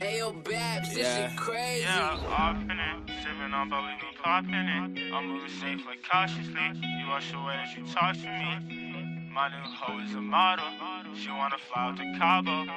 Ayo, Babs, this shit crazy. Yeah, off in it, sipping on, but we be popping it. I'm moving safe, like cautiously. You wash the way that you talk to me. My new hoe is a model. She wanna fly out to Cabo.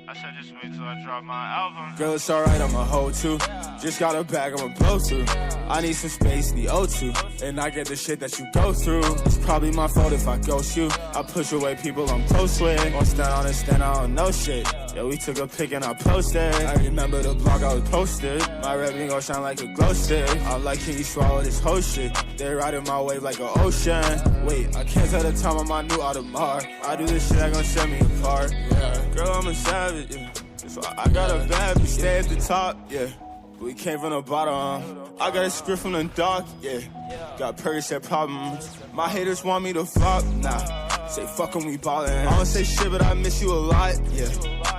I said, just wait till I drop my album. Girl, it's alright, I'm a hoe too. Just got a bag, I'm a blow through. I need some space, need O2. And I get the shit that you go through. It's probably my fault if I ghost you. I push away people I'm close with. Won't stand on and stand out on no shit. Yeah, we took a pic and I posted. I remember the blog I was posted. My red ring gon' shine like a glow stick. I'm like, can you swallow this whole shit? They riding my wave like an ocean. Wait, I can't tell the time on my new Audemars. I do this shit that gon' set me apart. Yeah, girl, I'm a savage. Yeah. So I got a bad, we stay at the top. Yeah, we came from the bottom. I got a script from the dock. Yeah, got Percocet problems. My haters want me to flop. Nah. Say fuck 'em, we ballin'. I don't say shit, but I miss you a lot, yeah.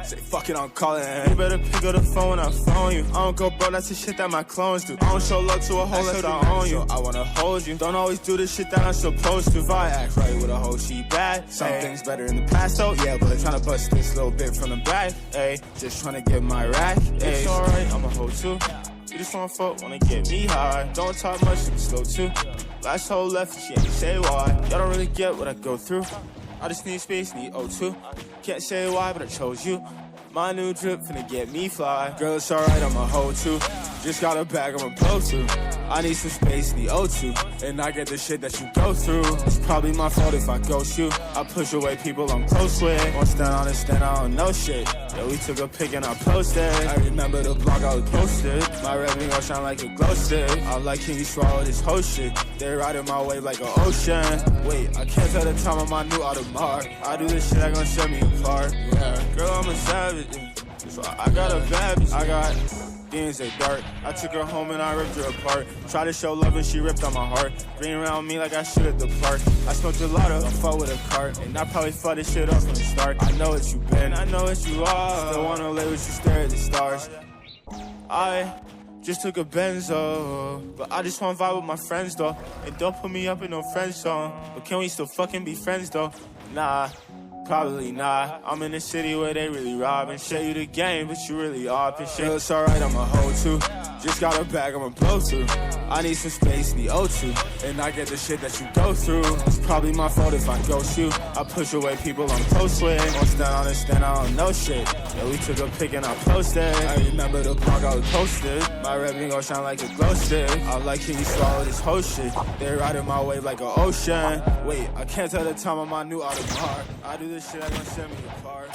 Say fuck it, I'm callin'. You better pick up the phone when I phone you. I don't go bro, that's the shit that my clones do. I don't show love to a hoe unless I own you. I wanna hold you, don't always do the shit that I'm supposed to. If I act right with a hoe, she bad. Some things better in the past, though, yeah. But tryna bust this little bit from the back, ayy. Just tryna get my rack, ayy. It's alright, I'm a hoe too. You just wanna fuck, wanna get me high. Don't talk much, you can slow too. Last hoe left, and she ain't say why. Y'all don't really get what I go through. I just need space, need O2. Can't say why, but I chose you. My new drip finna get me fly. Girl, it's alright, I'm a hoe too. Just got a bag, I'm a blow through. I need some space, need O2. And I get the shit that you go through. It's probably my fault if I ghost you. I push away people I'm close with. Won't stand on and stand out on no shit. Yeah, we took a pic and I posted. I remember the blog I was posted. My red ring gon' shine like a glow stick. I'm like, can you swallow this whole shit? They riding my wave like an ocean. Wait, I can't tell the time on my new Audemars. I do this shit that gon' set me apart. Yeah, girl, I'm a savage. Yeah. So I got a bad bitch. I got beans at dark. I took her home and I ripped her apart. Tried to show love and she ripped on my heart. Green around me like I shoot at the park. I smoked gelato, I fought with a cart. And I probably fucked this shit up from the start. I know what you been, I know what you are. Still wanna lay with you, stare at the stars. I just took a benzo, but I just wanna vibe with my friends though. And don't put me up in no friend zone. But can we still fucking be friends though? Nah. Probably not. I'm in a city where they really rob and show you the game, but you really off and shit. Girl, it's alright, I'm a hoe too. Just got a bag, I'm a blow through. I need some space, need O2. And I get the shit that you go through. It's probably my fault if I ghost you. I push away people I'm close with. Won't stand on and stand out on no shit. Yeah, we took a pic and I posted. I remember the blog I was posted. My red ring gon' shine like a glow stick. I'm like, can you swallow this whole shit? They riding my wave like an ocean. Wait, I can't tell the time on my new Audemars. I do this shit that gon' set me apart.